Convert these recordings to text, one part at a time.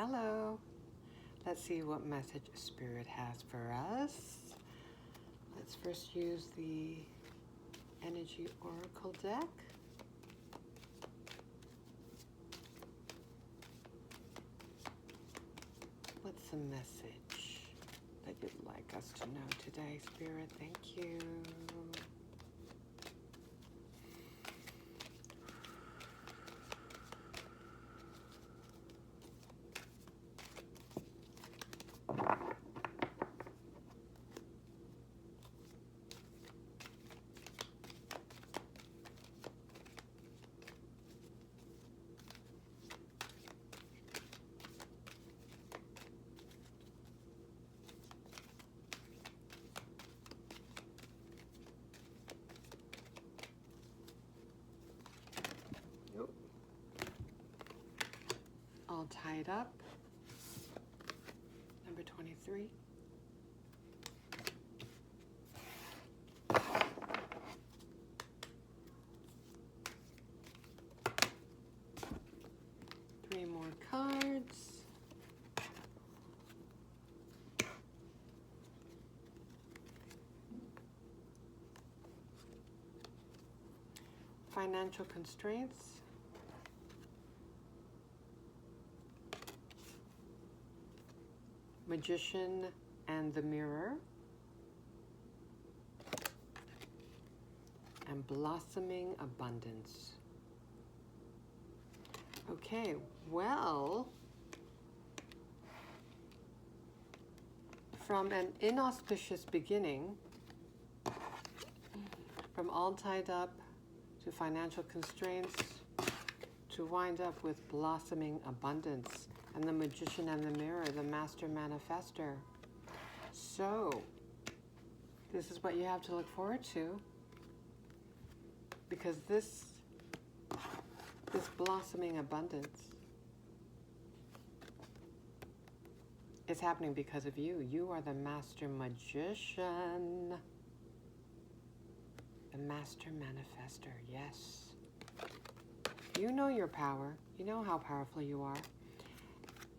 Hello. Let's see what message Spirit has for us. Let's first use the Energy Oracle deck. What's the message that you'd like us to know today, Spirit? Thank you. All tied up. Number 23. Three more cards. Financial constraints. Magician and the Mirror, and Blossoming Abundance. Okay, well, from an inauspicious beginning, from all tied up to financial constraints, to wind up with blossoming abundance, and the Magician and the Mirror, the Master Manifester. So, this is what you have to look forward to, because this blossoming abundance is happening because of you. You are the Master Magician, the Master Manifester, yes. You know your power. You know how powerful you are.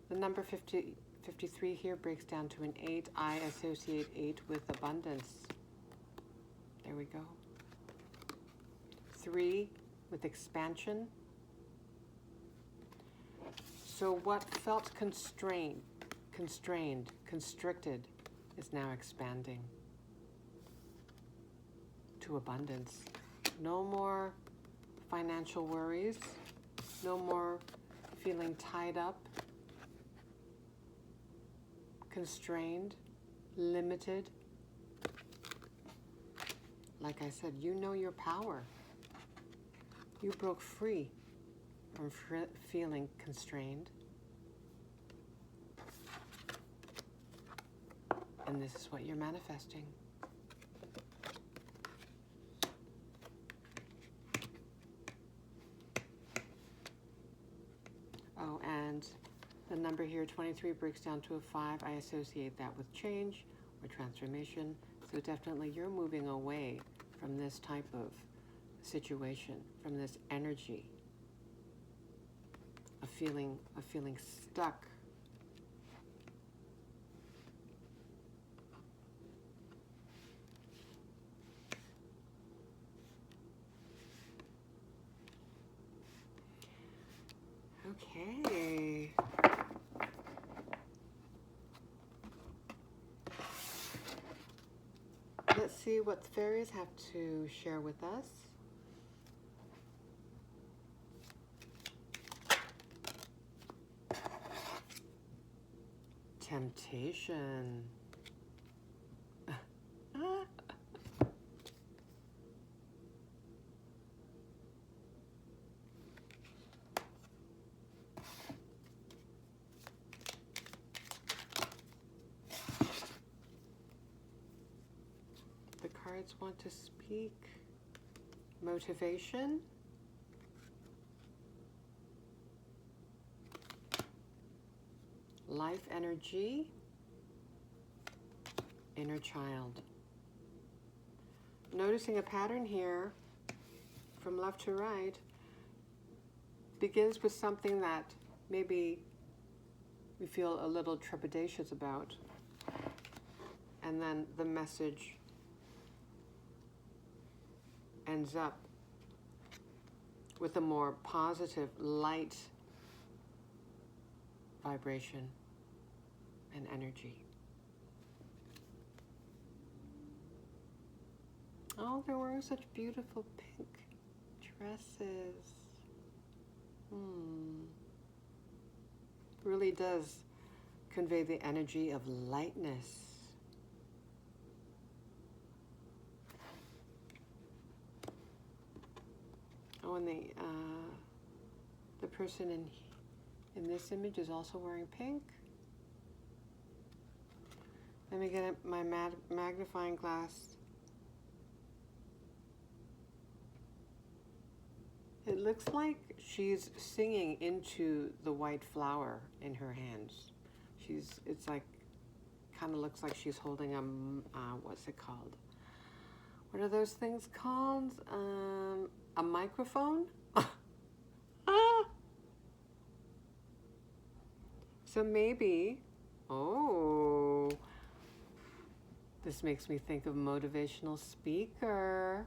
The number 53 here breaks down to an 8. I associate 8 with abundance. There we go. 3 with expansion. So what felt constrained, constricted, is now expanding to abundance. No more financial worries. No more feeling tied up, constrained, limited. Like I said, you know your power. You broke free from feeling constrained. And this is what you're manifesting. Oh, and the number here, 23, breaks down to a 5. I associate that with change or transformation. So definitely you're moving away from this type of situation, from this energy of feeling stuck. Okay. Let's see what the fairies have to share with us. Temptation. The cards want to speak. Motivation. Life energy. Inner child. Noticing a pattern here from left to right begins with something that maybe we feel a little trepidatious about. And then the message ends up with a more positive, light vibration and energy. Oh, they're wearing such beautiful pink dresses. Really does convey the energy of lightness. Oh, and the person in this image is also wearing pink. Let me get my magnifying glass. It looks like she's singing into the white flower in her hands. It's like, kind of looks like she's holding what's it called? What are those things called? A microphone? So maybe, this makes me think of motivational speaker.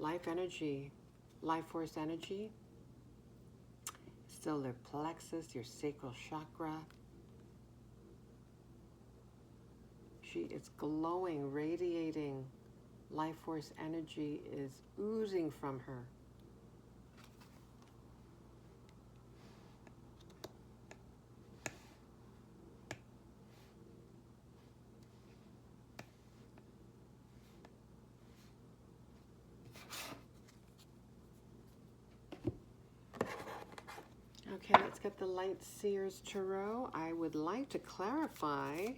Life energy, life force energy. Solar plexus, your sacral chakra. It's glowing, radiating. Life force energy is oozing from her. Okay, let's get the Light Seers Tarot. I would like to clarify,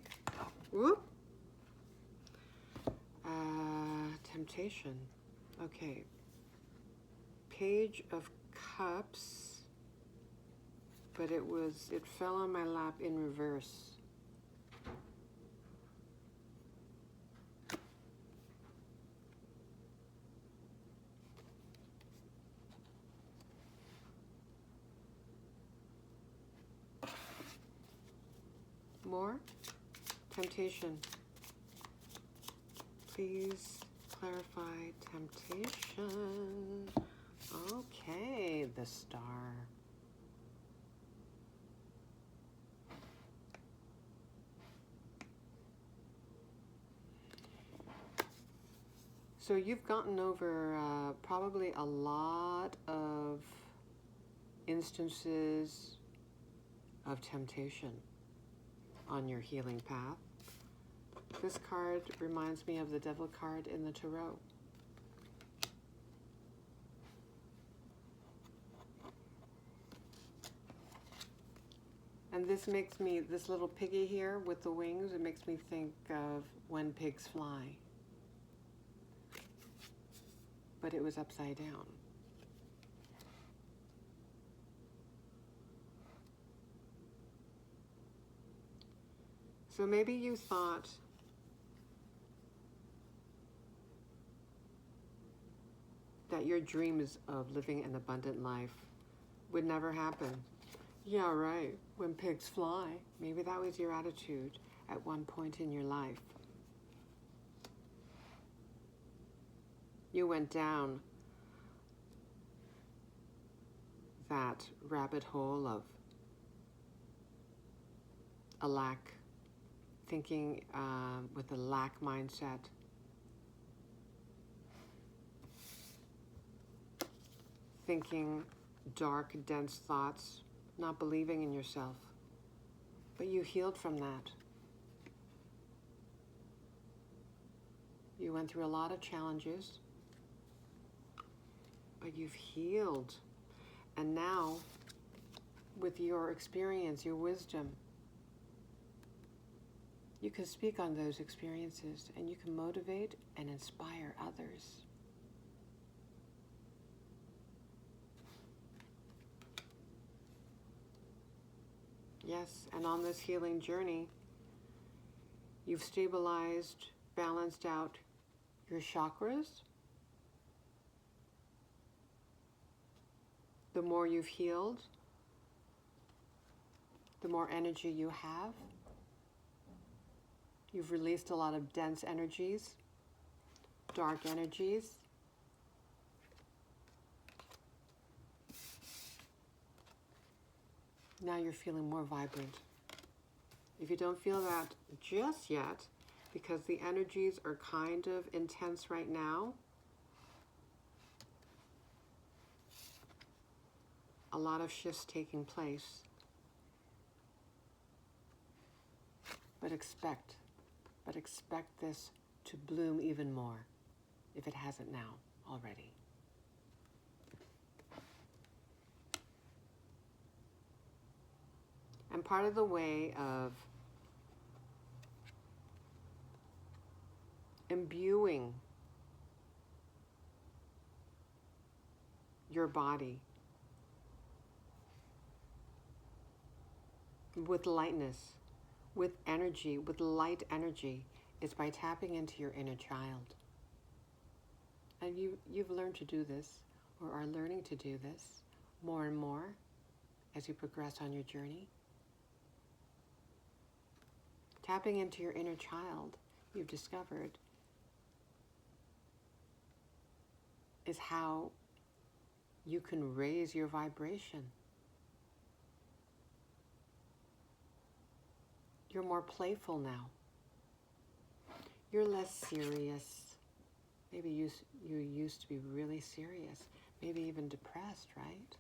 temptation. Okay, Page of Cups, but it fell on my lap in reverse. More? Temptation. Please clarify temptation. Okay, the Star. So you've gotten over probably a lot of instances of temptation on your healing path. This card reminds me of the Devil card in the Tarot. And this makes me, this little piggy here with the wings, it makes me think of When Pigs Fly. But it was upside down. So maybe you thought that your dreams of living an abundant life would never happen. Yeah, right. When pigs fly. Maybe that was your attitude at one point in your life. You went down that rabbit hole of a lack, thinking with a lack mindset. Thinking dark, dense thoughts, not believing in yourself. But you healed from that. You went through a lot of challenges, but you've healed. And now, with your experience, your wisdom, you can speak on those experiences and you can motivate and inspire others. Yes, and on this healing journey, you've stabilized balanced out your chakras, the more you've healed, the more energy you have. You've released a lot of dense energies, dark energies. Now you're feeling more vibrant. If you don't feel that just yet, because the energies are kind of intense right now, a lot of shifts taking place. But expect this to bloom even more, if it hasn't now already. And part of the way of imbuing your body with lightness, with energy, with light energy, is by tapping into your inner child. And you've learned to do this, or are learning to do this more and more as you progress on your journey. Tapping into your inner child, you've discovered, is how you can raise your vibration. You're more playful now. You're less serious. Maybe you used to be really serious, maybe even depressed, right?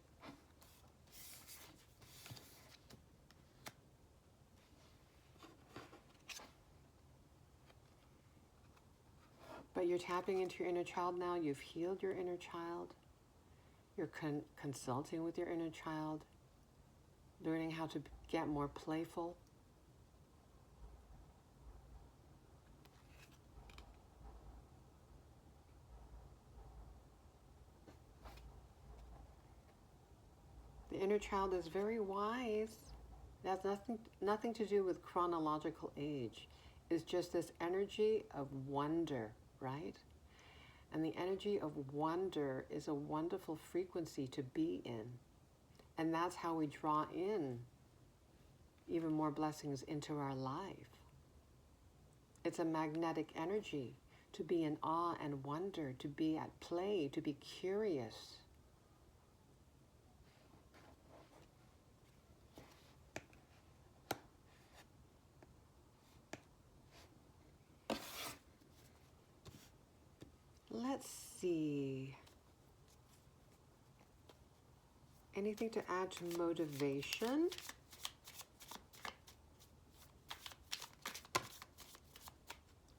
But you're tapping into your inner child now. You've healed your inner child. You're consulting with your inner child, learning how to get more playful. The inner child is very wise. It has nothing to do with chronological age. It's just this energy of wonder, right? And the energy of wonder is a wonderful frequency to be in. And that's how we draw in even more blessings into our life. It's a magnetic energy to be in awe and wonder, to be at play, to be curious. Let's see. Anything to add to motivation?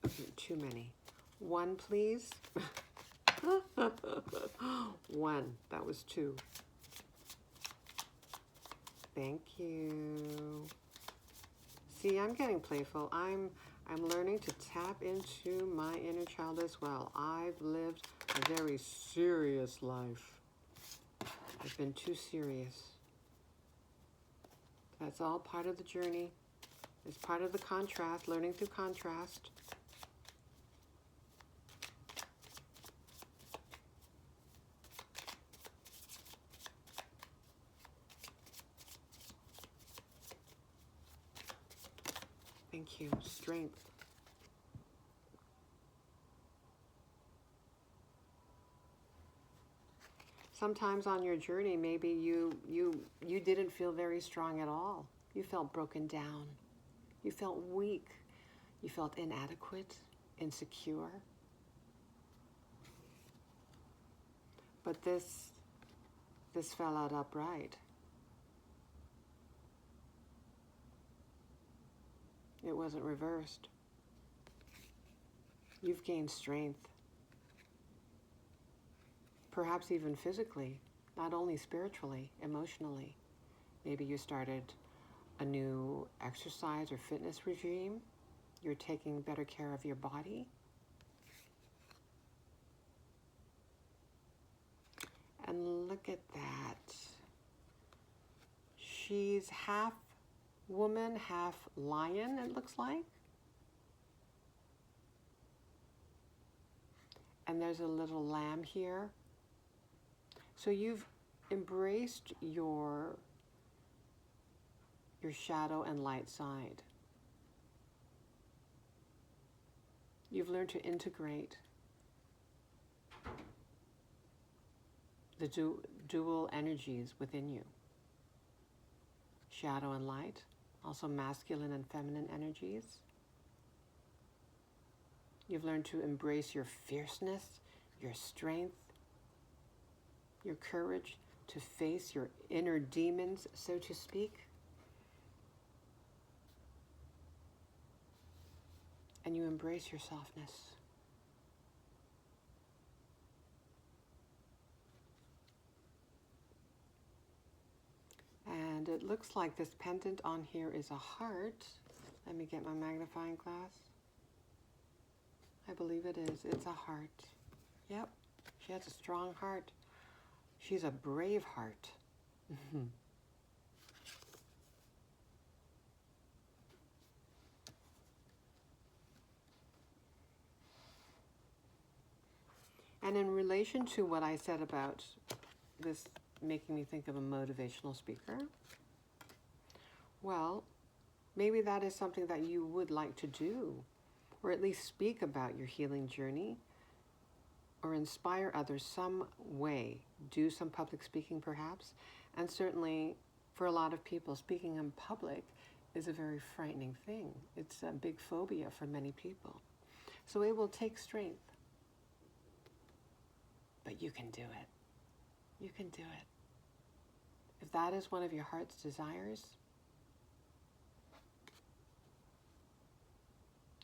Okay, too many. One, please. One. That was two. Thank you. See, I'm getting playful. I'm learning to tap into my inner child as well. I've lived a very serious life. I've been too serious. That's all part of the journey. It's part of the contrast, learning through contrast. Thank you. Strength. Sometimes on your journey, maybe you didn't feel very strong at all. You felt broken down. You felt weak. You felt inadequate, insecure. But this fell out upright. It wasn't reversed. You've gained strength. Perhaps even physically, not only spiritually, emotionally. Maybe you started a new exercise or fitness regime. You're taking better care of your body. And look at that. She's half woman, half lion, it looks like. and there's a little lamb here. So you've embraced your shadow and light side. You've learned to integrate the dual energies within you. Shadow and light, also masculine and feminine energies. You've learned to embrace your fierceness, your strength, your courage to face your inner demons, so to speak. And you embrace your softness. And it looks like this pendant on here is a heart. Let me get my magnifying glass. I believe it is. It's a heart. Yep. She has a strong heart. She's a brave heart. And in relation to what I said about this making me think of a motivational speaker, well, maybe that is something that you would like to do, or at least speak about your healing journey, or inspire others some way. Do some public speaking perhaps. And certainly for a lot of people, speaking in public is a very frightening thing. It's a big phobia for many people. So it will take strength. But you can do it. You can do it. If that is one of your heart's desires,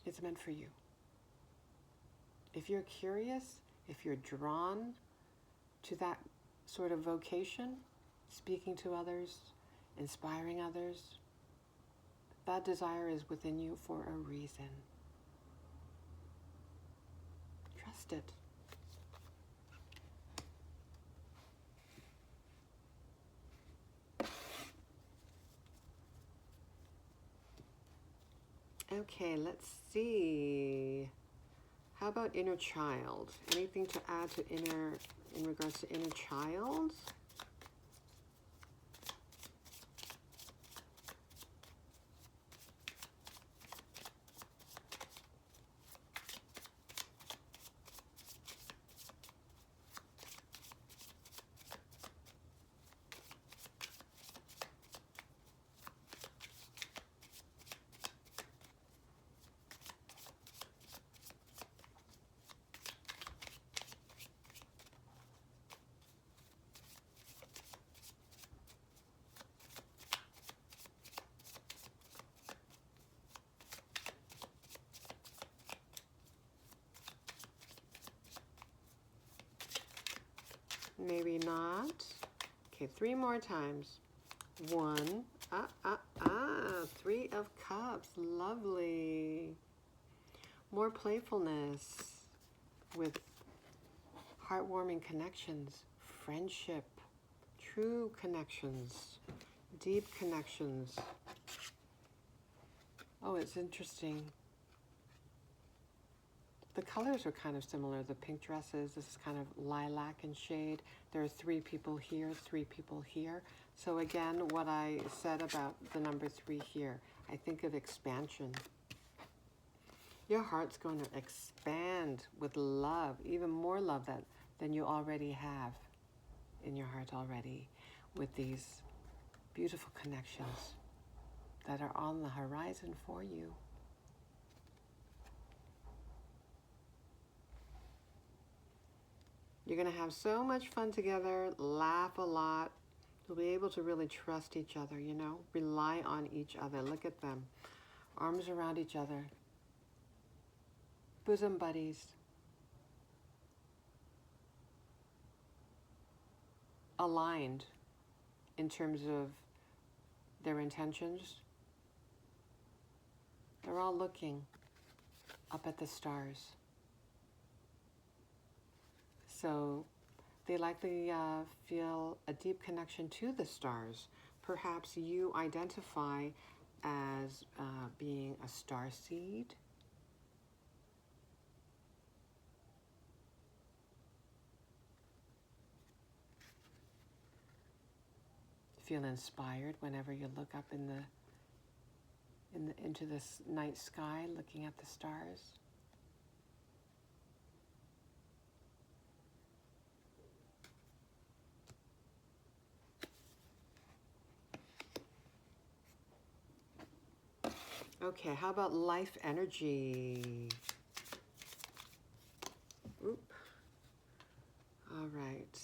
it's meant for you. If you're curious, if you're drawn to that sort of vocation, speaking to others, inspiring others, that desire is within you for a reason. Trust it. Okay, let's see. How about inner child? Anything to add to in regards to inner child? Maybe not. Okay, 3 more times. 1, 3 of cups, lovely. More playfulness with heartwarming connections, friendship, true connections, deep connections. Oh, it's interesting. The colors are kind of similar. The pink dresses, this is kind of lilac in shade. There are 3 people here, 3 people here. So again, what I said about the number 3 here, I think of expansion. Your heart's going to expand with love, even more love than you already have in your heart already, with these beautiful connections that are on the horizon for you. You're going to have so much fun together, laugh a lot. You'll be able to really trust each other, you know, rely on each other. Look at them, arms around each other, bosom buddies. Aligned in terms of their intentions. They're all looking up at the stars. So they likely feel a deep connection to the stars. Perhaps you identify as being a star seed. feel inspired whenever you look up into this night sky, looking at the stars. Okay, how about life energy? Oop. All right.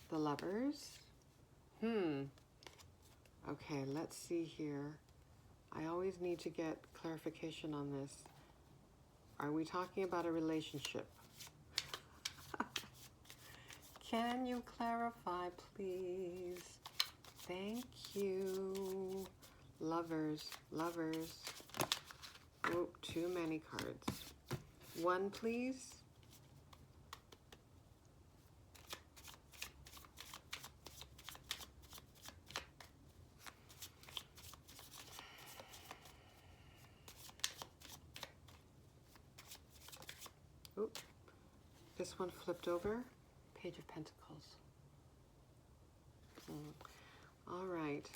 The Lovers. Okay, let's see here. I always need to get clarification on this. Are we talking about a relationship? Can you clarify, please? Thank you. Lovers, lovers. Oh, too many cards. One, please. Oop. This one flipped over. Page of Pentacles. All right.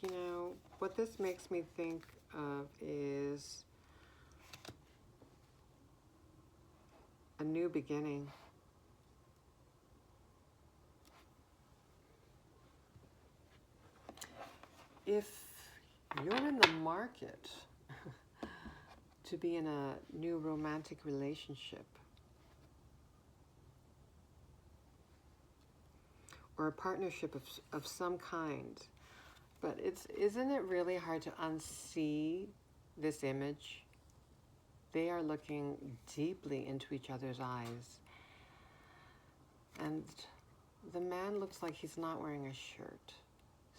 You know, what this makes me think of is a new beginning. If you're in the market to be in a new romantic relationship or a partnership of some kind, but isn't it really hard to unsee this image? They are looking deeply into each other's eyes. And the man looks like he's not wearing a shirt.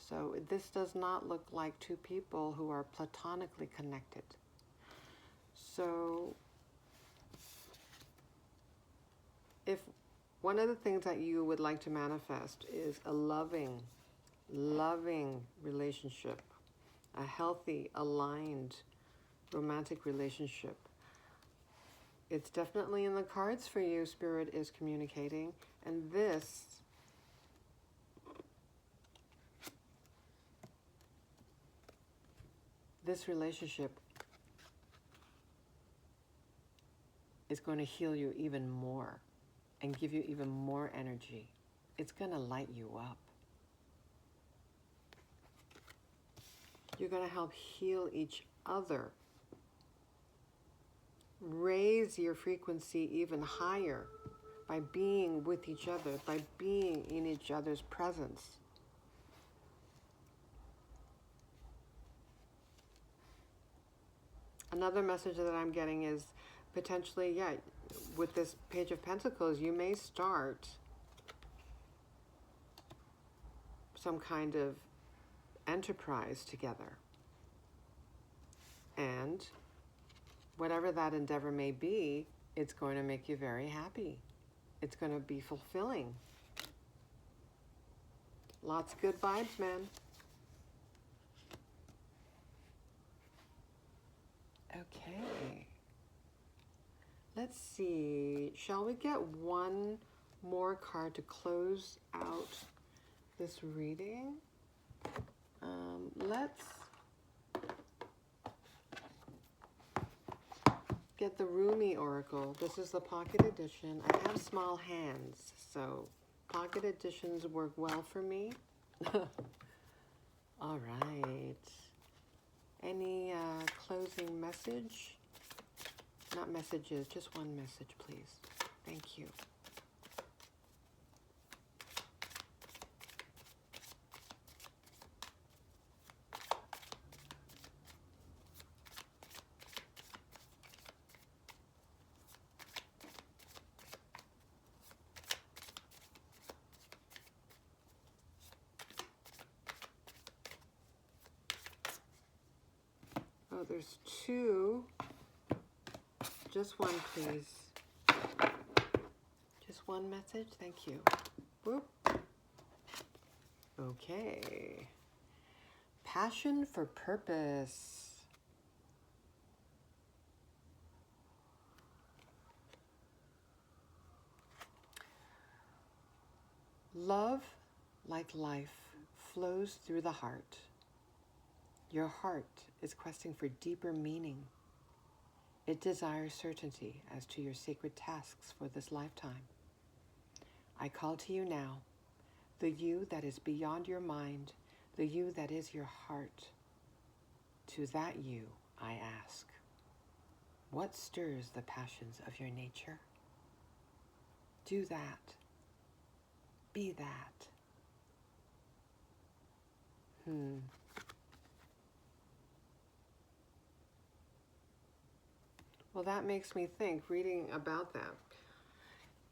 So this does not look like two people who are platonically connected. So if one of the things that you would like to manifest is a loving relationship, a healthy, aligned, romantic relationship, it's definitely in the cards for you. Spirit is communicating. And this relationship is going to heal you even more and give you even more energy. It's going to light you up. You're going to help heal each other. Raise your frequency even higher by being with each other, by being in each other's presence. Another message that I'm getting is potentially, with this Page of Pentacles, you may start some kind of enterprise together. And whatever that endeavor may be, it's going to make you very happy. It's going to be fulfilling. Lots of good vibes, man. Okay. Let's see. Shall we get one more card to close out this reading? Let's get the Rumi Oracle. This is the pocket edition. I have small hands, so pocket editions work well for me. All right. Any closing message? Not messages, just one message, please. Thank you. Oh, there's two. Just one, please. Just one message. Thank you. Whoop. Okay. Passion for purpose. Love, like life, flows through the heart. Your heart is questing for deeper meaning. It desires certainty as to your sacred tasks for this lifetime. I call to you now, the you that is beyond your mind, the you that is your heart. To that you, I ask, what stirs the passions of your nature? Do that. Be that. Well, that makes me think, reading about that.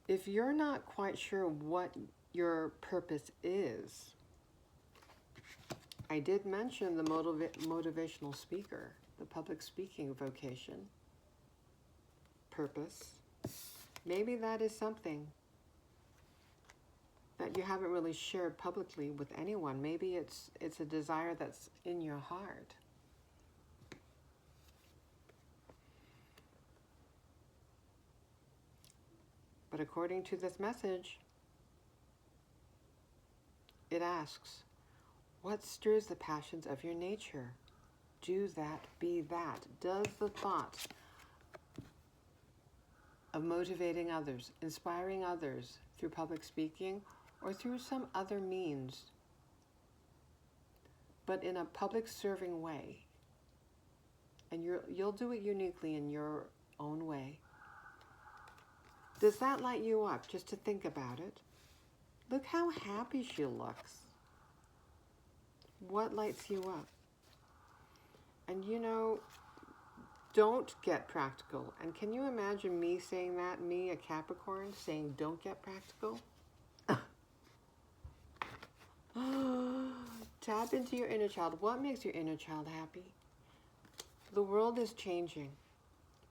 If you're not quite sure what your purpose is, I did mention the motivational speaker, the public speaking vocation, purpose. Maybe that is something that you haven't really shared publicly with anyone. Maybe it's a desire that's in your heart. But according to this message, it asks, what stirs the passions of your nature? Do that, be that. Does the thought of motivating others, inspiring others through public speaking or through some other means, but in a public serving way, and you'll do it uniquely in your own way, does that light you up just to think about it? Look how happy she looks. What lights you up? And don't get practical. And can you imagine me saying that, me, a Capricorn, saying don't get practical? Tap into your inner child. What makes your inner child happy? The world is changing.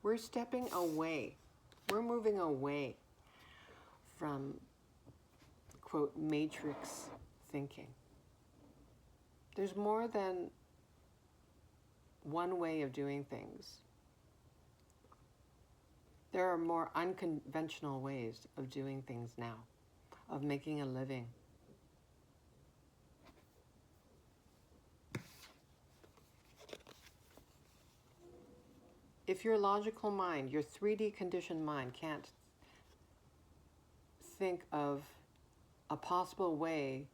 We're stepping away. We're moving away from, quote, matrix thinking. There's more than one way of doing things. There are more unconventional ways of doing things now, of making a living. If your logical mind, your 3D conditioned mind, can't think of a possible way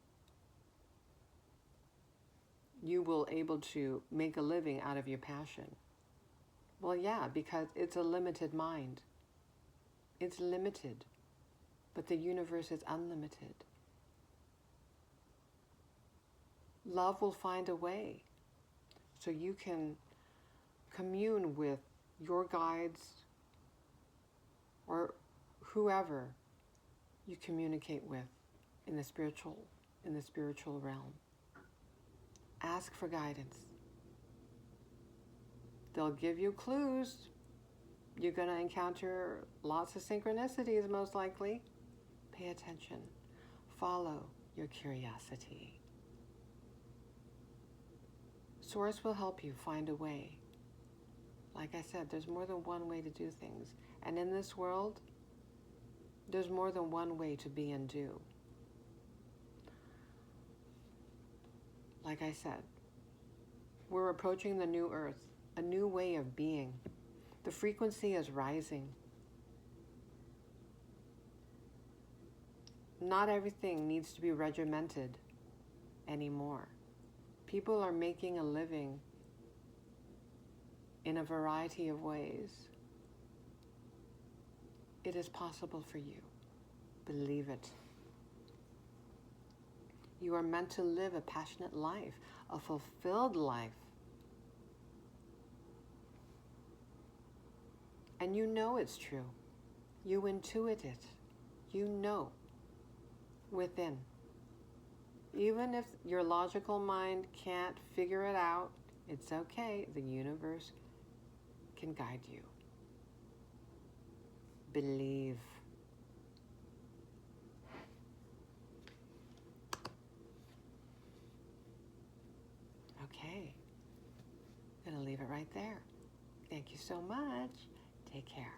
you will able to make a living out of your passion, well, yeah, because it's a limited mind. It's limited, but the universe is unlimited. Love will find a way so you can commune with your guides or whoever you communicate with in the spiritual realm. Ask for guidance. They'll give you clues. You're going to encounter lots of synchronicities, most likely. Pay attention. Follow your curiosity. Source will help you find a way. Like I said, there's more than one way to do things. And in this world, there's more than one way to be and do. Like I said, we're approaching the new earth, a new way of being. The frequency is rising. Not everything needs to be regimented anymore. People are making a living in a variety of ways. It is possible for you. Believe it. You are meant to live a passionate life, a fulfilled life. And you know it's true. You intuit it. You know within. Even if your logical mind can't figure it out, it's okay. The universe can guide you. Believe. Okay. I'm going to leave it right there. Thank you so much. Take care.